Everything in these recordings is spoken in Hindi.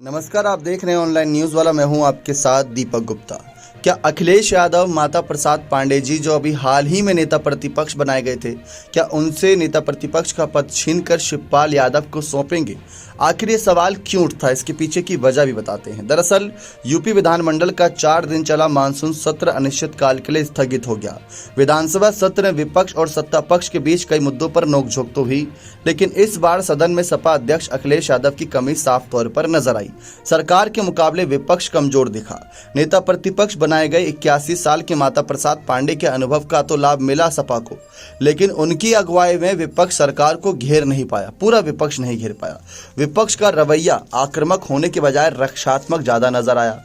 नमस्कार, आप देख रहे हैं ऑनलाइन न्यूज़ वाला। मैं हूं आपके साथ दीपक गुप्ता। क्या अखिलेश यादव माता प्रसाद पांडे जी, जो अभी हाल ही में नेता प्रतिपक्ष बनाए गए थे, क्या उनसे नेता प्रतिपक्ष का पद छीनकर शिवपाल यादव को सौंपेंगे? आखिर ये सवाल क्यों उठता है, इसके पीछे की वजह भी बताते हैं। दरअसल यूपी विधानमंडल का 4 दिन चला मानसून सत्र अनिश्चितकाल के लिए स्थगित हो गया। विधानसभा सत्र में विपक्ष और सत्ता पक्ष के बीच कई मुद्दों पर नोकझोंक तो हुई, लेकिन इस बार सदन में सपा अध्यक्ष अखिलेश यादव की कमी साफ तौर पर नजर आई। सरकार के मुकाबले विपक्ष कमजोर दिखा। नेता प्रतिपक्ष बनाए गए 81 साल के माता प्रसाद पांडे के अनुभव का तो लाभ मिला सपा को, लेकिन उनकी अगुवाई में विपक्ष सरकार को घेर नहीं पाया। पूरा विपक्ष नहीं घेर पाया। विपक्ष का रवैया आक्रामक होने के बजाय रक्षात्मक ज्यादा नजर आया।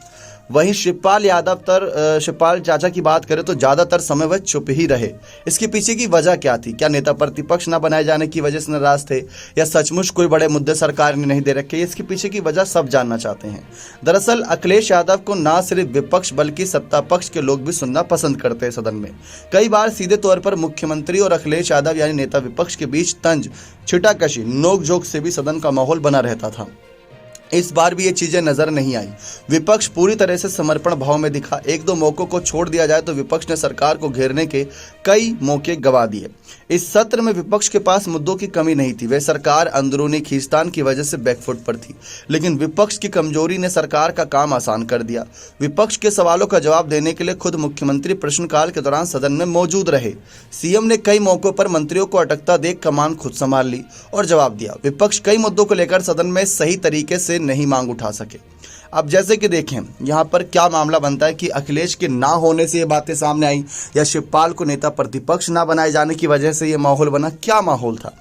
वहीं शिवपाल शिवपाल चाचा की बात करें तो ज्यादातर समय वह चुप ही रहे। इसके पीछे की वजह क्या थी? क्या नेता प्रतिपक्ष न बनाए जाने की वजह से नाराज थे, या सचमुच कोई बड़े मुद्दे सरकार ने नहीं दे रखे? इसके पीछे की वजह सब जानना चाहते हैं। दरअसल अखिलेश यादव को न सिर्फ विपक्ष बल्कि सत्ता पक्ष के लोग भी सुनना पसंद करते हैं। सदन में कई बार सीधे तौर पर मुख्यमंत्री और अखिलेश यादव यानी नेता विपक्ष के बीच तंज छिटाकशी नोकझोंक से भी सदन का माहौल बना रहता था। इस बार भी ये चीजें नजर नहीं आई। विपक्ष पूरी तरह से समर्पण भाव में दिखा। एक दो मौकों को छोड़ दिया जाए तो विपक्ष ने सरकार को घेरने के कई मौके गंवा दिए। इस सत्र में विपक्ष के पास मुद्दों की कमी नहीं थी। वह सरकार अंदरूनी खींचतान की वजह से बैकफुट पर थी, लेकिन विपक्ष की कमजोरी ने सरकार का काम आसान कर दिया। विपक्ष के सवालों का जवाब देने के लिए खुद मुख्यमंत्री प्रश्नकाल के दौरान सदन में मौजूद रहे। सीएम ने कई मौकों पर मंत्रियों को अटकता देख कमान खुद संभाल ली और जवाब दिया। विपक्ष कई मुद्दों को लेकर सदन में सही तरीके से नहीं मांग उठा सके। अब जैसे कि देखें यहाँ पर क्या मामला बनता है कि अखिलेश के ना होने से ये बातें सामने आई, या शिवपाल को नेता प्रतिपक्ष ना बनाए जाने की वजह से ये माहौल बना? क्या माहौल था?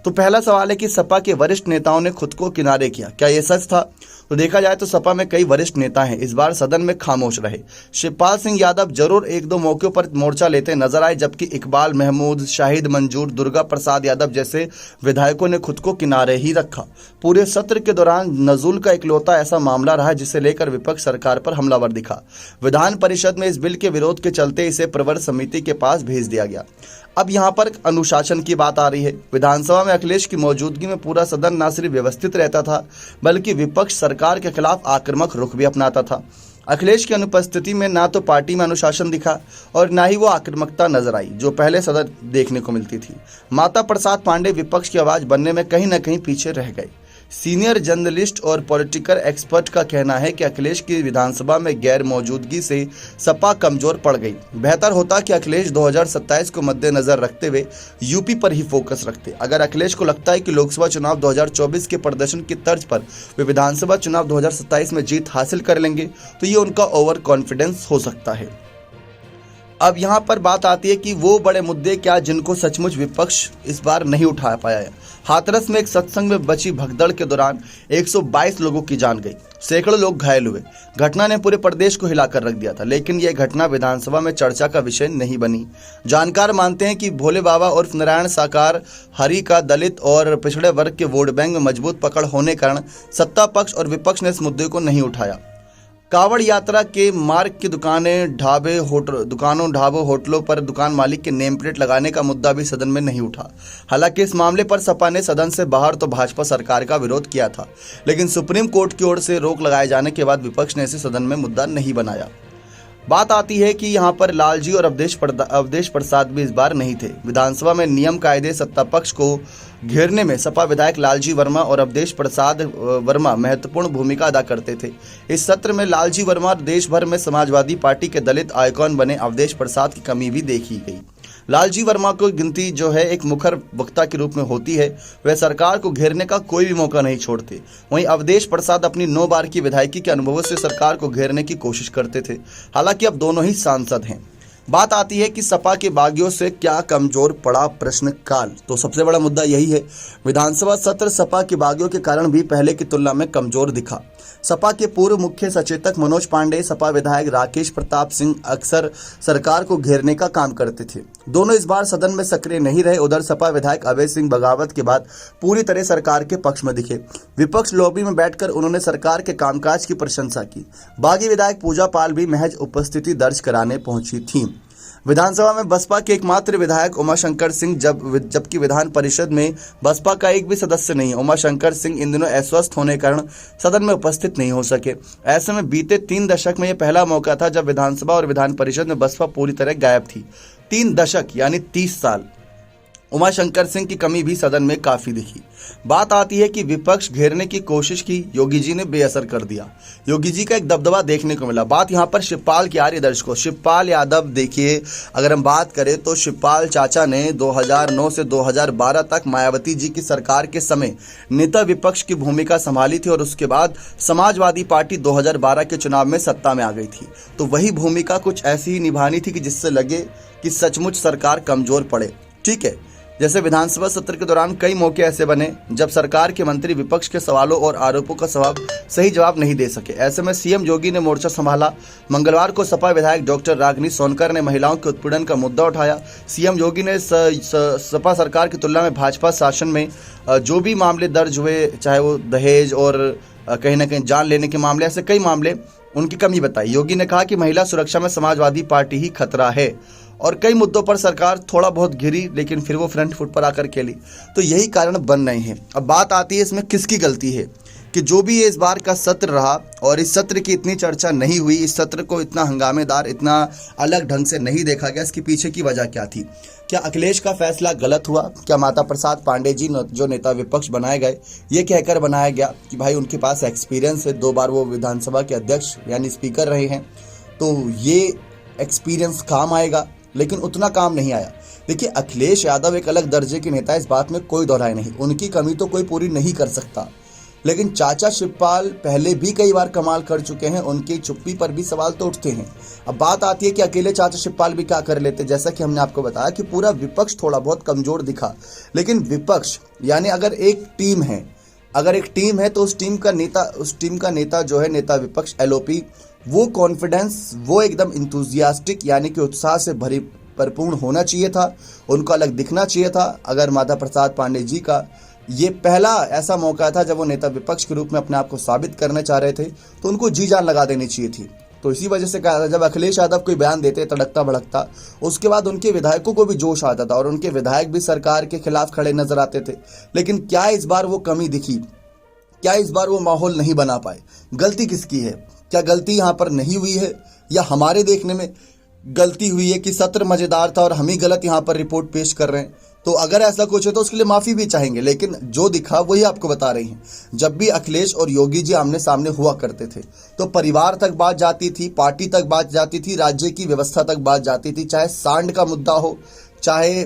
तो पहला सवाल है कि सपा के वरिष्ठ नेताओं ने खुद को किनारे किया। क्या ये सच था? तो देखा जाए तो सपा में कई वरिष्ठ नेता हैं, इस बार सदन में खामोश रहे। शिवपाल सिंह यादव जरूर एक दो मौकों पर मोर्चा लेते नजर आए, जबकि इकबाल महमूद, शाहिद मंजूर, दुर्गा प्रसाद यादव जैसे विधायकों ने खुद को किनारे ही रखा। पूरे सत्र के दौरान नजुल का इकलौता ऐसा मामला रहा जिसे लेकर विपक्ष सरकार पर हमलावर दिखा। विधान परिषद में इस बिल के विरोध के चलते इसे प्रवर समिति के पास भेज दिया गया। अब यहाँ पर अनुशासन की बात आ रही है। विधानसभा में अखिलेश की मौजूदगी में पूरा सदन न सिर्फ व्यवस्थित रहता था, बल्कि विपक्ष सरकार के खिलाफ आक्रामक रुख भी अपनाता था। अखिलेश की अनुपस्थिति में ना तो पार्टी में अनुशासन दिखा और ना ही वो आक्रामकता नजर आई जो पहले सदन देखने को मिलती थी। माता प्रसाद पांडे विपक्ष की आवाज बनने में कहीं न कहीं पीछे रह गए। सीनियर जर्नलिस्ट और पॉलिटिकल एक्सपर्ट का कहना है कि अखिलेश की विधानसभा में गैर मौजूदगी से सपा कमजोर पड़ गई। बेहतर होता कि अखिलेश 2027 को मद्देनजर रखते हुए यूपी पर ही फोकस रखते। अगर अखिलेश को लगता है कि लोकसभा चुनाव 2024 के प्रदर्शन की तर्ज पर वे विधानसभा चुनाव 2027 में जीत हासिल कर लेंगे, तो ये उनका ओवर कॉन्फिडेंस हो सकता है। अब यहाँ पर बात आती है कि वो बड़े मुद्दे क्या जिनको सचमुच विपक्ष इस बार नहीं उठा पाया है। हाथरस में एक सत्संग में बची भगदड़ के दौरान 122 लोगों की जान गई, सैकड़ों लोग घायल हुए। घटना ने पूरे प्रदेश को हिलाकर रख दिया था, लेकिन यह घटना विधानसभा में चर्चा का विषय नहीं बनी। जानकार मानते हैं कि भोले बाबा उर्फ नारायण साकार हरि का दलित और पिछड़े वर्ग के वोट बैंक में मजबूत पकड़ होने कारण सत्ता पक्ष और विपक्ष ने इस मुद्दे को नहीं उठाया। कावड़ यात्रा के मार्ग की ढाबों होटलों पर दुकान मालिक के नेम प्लेट लगाने का मुद्दा भी सदन में नहीं उठा। हालांकि इस मामले पर सपा ने सदन से बाहर तो भाजपा सरकार का विरोध किया था, लेकिन सुप्रीम कोर्ट की ओर से रोक लगाए जाने के बाद विपक्ष ने इसे सदन में मुद्दा नहीं बनाया। बात आती है कि यहाँ पर लालजी और अवधेश प्रसाद भी इस बार नहीं थे। विधानसभा में नियम कायदे सत्ता पक्ष को घेरने में सपा विधायक लालजी वर्मा और अवधेश प्रसाद वर्मा महत्वपूर्ण भूमिका अदा करते थे। इस सत्र में लालजी वर्मा देश भर में समाजवादी पार्टी के दलित आइकॉन बने अवधेश प्रसाद की कमी भी देखी गई। लालजी वर्मा को गिनती जो है एक मुखर वक्ता के रूप में होती है। वह सरकार को घेरने का कोई भी मौका नहीं छोड़ते। वहीं अवधेश प्रसाद अपनी 9 बार की विधायकी के अनुभवों से सरकार को घेरने की कोशिश करते थे। हालांकि अब दोनों ही सांसद हैं। बात आती है कि सपा के बागियों से क्या कमजोर पड़ा प्रश्नकाल। तो सबसे बड़ा मुद्दा यही है। विधानसभा सत्र सपा के बागियों के कारण भी पहले की तुलना में कमजोर दिखा। सपा के पूर्व मुख्य सचेतक मनोज पांडे, सपा विधायक राकेश प्रताप सिंह अक्सर सरकार को घेरने का काम करते थे। दोनों इस बार सदन में सक्रिय नहीं रहे। उधर सपा विधायक अभय सिंह बगावत के बाद पूरी तरह सरकार के पक्ष में दिखे। विपक्ष लॉबी में बैठकर उन्होंने सरकार के कामकाज की प्रशंसा की। बागी विधायक पूजा पाल भी महज उपस्थिति दर्ज कराने पहुंची थी। विधानसभा में बसपा के एकमात्र विधायक उमाशंकर सिंह जबकि विधान परिषद में बसपा का एक भी सदस्य नहीं है। उमाशंकर सिंह इन दिनों अस्वस्थ होने के कारण सदन में उपस्थित नहीं हो सके। ऐसे में बीते 3 दशक में यह पहला मौका था जब विधानसभा और विधान परिषद में बसपा पूरी तरह गायब थी। 3 दशक यानी 30 साल उमाशंकर सिंह की कमी भी सदन में काफी दिखी। बात आती है कि विपक्ष घेरने की कोशिश की, योगी जी ने बेअसर कर दिया। योगी जी का एक दबदबा देखने को मिला। बात यहाँ पर शिवपाल की आ रही है दर्शकों। शिवपाल यादव देखिए, अगर हम बात करें तो शिवपाल चाचा ने 2009 से 2012 तक मायावती जी की सरकार के समय नेता विपक्ष की भूमिका संभाली थी और उसके बाद समाजवादी पार्टी 2012 के चुनाव में सत्ता में आ गई थी। तो वही भूमिका कुछ ऐसी ही निभानी थी कि जिससे लगे कि सचमुच सरकार कमजोर पड़े। ठीक है, जैसे विधानसभा सत्र के दौरान कई मौके ऐसे बने जब सरकार के मंत्री विपक्ष के सवालों और आरोपों का सही जवाब नहीं दे सके। ऐसे में सीएम योगी ने मोर्चा संभाला। मंगलवार को सपा विधायक डॉक्टर रागिनी सोनकर ने महिलाओं के उत्पीड़न का मुद्दा उठाया। सीएम योगी ने सपा सरकार की तुलना में भाजपा शासन में जो भी मामले दर्ज हुए, चाहे वो दहेज और कहीं ना कहीं जान लेने के मामले, ऐसे कई मामले, उनकी कमी बताई। योगी ने कहा कि महिला सुरक्षा में समाजवादी पार्टी ही खतरा है और कई मुद्दों पर सरकार थोड़ा बहुत घिरी लेकिन फिर वो फ्रंट फुट पर आकर खेली। तो यही कारण बन रहे हैं। अब बात आती है इसमें किसकी गलती है कि जो भी ये इस बार का सत्र रहा और इस सत्र की इतनी चर्चा नहीं हुई, इस सत्र को इतना हंगामेदार, इतना अलग ढंग से नहीं देखा गया, इसके पीछे की वजह क्या थी? क्या अखिलेश का फैसला गलत हुआ? क्या माता प्रसाद पांडे जी जो नेता विपक्ष बनाए गए, ये कहकर बनाया गया कि भाई उनके पास एक्सपीरियंस है, 2 बार वो विधानसभा के अध्यक्ष यानी स्पीकर रहे हैं, तो ये एक्सपीरियंस काम आएगा? लेकिन उतना काम नहीं आया। देखिए, अखिलेश यादव एक अलग दर्जे के नेता, इस बात में कोई दोहराई नहीं, उनकी कमी तो कोई पूरी नहीं कर सकता। लेकिन चाचा शिवपाल पहले भी कई बार कमाल कर चुके हैं, उनकी चुप्पी पर भी सवाल तो उठते हैं। अब बात आती है कि अकेले चाचा शिवपाल भी क्या कर लेते। जैसा कि हमने आपको बताया कि पूरा विपक्ष थोड़ा बहुत कमजोर दिखा, लेकिन विपक्ष यानी अगर एक टीम है तो उस टीम का नेता जो है, नेता विपक्ष एलओपी, वो कॉन्फिडेंस, वो एकदम इंथुजियास्टिक यानी कि उत्साह से भरपूर्ण होना चाहिए था, उनको अलग दिखना चाहिए था। अगर माता प्रसाद पांडे जी का ये पहला ऐसा मौका था जब वो नेता विपक्ष के रूप में अपने आप को साबित करना चाह रहे थे, तो उनको जी जान लगा देनी चाहिए थी। तो इसी वजह से कहा था, जब अखिलेश यादव कोई बयान देते तड़कता भड़कता, उसके बाद उनके विधायकों को भी जोश आता था और उनके विधायक भी सरकार के खिलाफ खड़े नजर आते थे। लेकिन क्या इस बार वो कमी दिखी? क्या इस बार वो माहौल नहीं बना पाए? गलती किसकी है? क्या गलती यहाँ पर नहीं हुई है या हमारे देखने में गलती हुई है कि सत्र मजेदार था और हम ही गलत यहाँ पर रिपोर्ट पेश कर रहे हैं? तो अगर ऐसा कुछ है तो उसके लिए माफी भी चाहेंगे, लेकिन जो दिखा वही आपको बता रही हैं। जब भी अखिलेश और योगी जी आमने सामने हुआ करते थे तो परिवार तक बात जाती थी, पार्टी तक बात जाती थी, राज्य की व्यवस्था तक बात जाती थी। चाहे सांड का मुद्दा हो, चाहे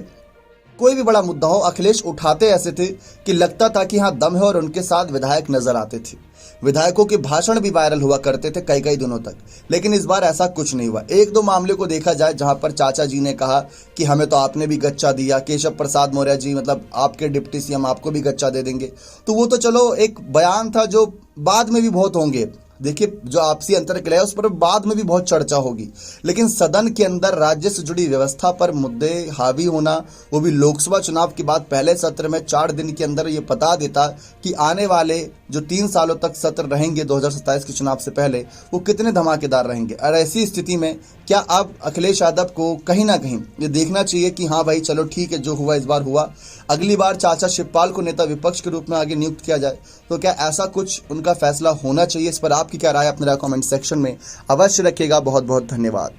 कोई भी बड़ा मुद्दा हो, अखिलेश उठाते ऐसे थे कि लगता था कि हाँ दम है और उनके साथ विधायक नजर आते थे। विधायकों के भाषण भी वायरल हुआ करते थे कई दिनों तक। लेकिन इस बार ऐसा कुछ नहीं हुआ। 1-2 मामले को देखा जाए जहां पर चाचा जी ने कहा कि हमें तो आपने भी गच्चा दिया, केशव प्रसाद मौर्य जी मतलब आपके डिप्टी सीएम आपको भी गच्चा दे देंगे, तो वो तो चलो एक बयान था जो बाद में भी बहुत होंगे। देखिए, जो आपसी अंतर्क्रिया है उस पर बाद में भी बहुत चर्चा होगी, लेकिन सदन के अंदर राज्य से जुड़ी व्यवस्था पर मुद्दे हावी होना, वो भी लोकसभा चुनाव के बाद पहले सत्र में 4 दिन के अंदर ये बता देता कि आने वाले जो 3 सालों तक सत्र रहेंगे 2027 के चुनाव से पहले, वो कितने धमाकेदार रहेंगे। और ऐसी स्थिति में क्या अब अखिलेश यादव को कहीं ना कहीं ये देखना चाहिए कि हाँ भाई चलो ठीक है, जो हुआ इस बार हुआ, अगली बार चाचा शिवपाल को नेता विपक्ष के रूप में आगे नियुक्त किया जाए। तो क्या ऐसा कुछ उनका फैसला होना चाहिए? इस पर आपकी क्या राय, अपने कमेंट सेक्शन में अवश्य रखिएगा। बहुत बहुत धन्यवाद।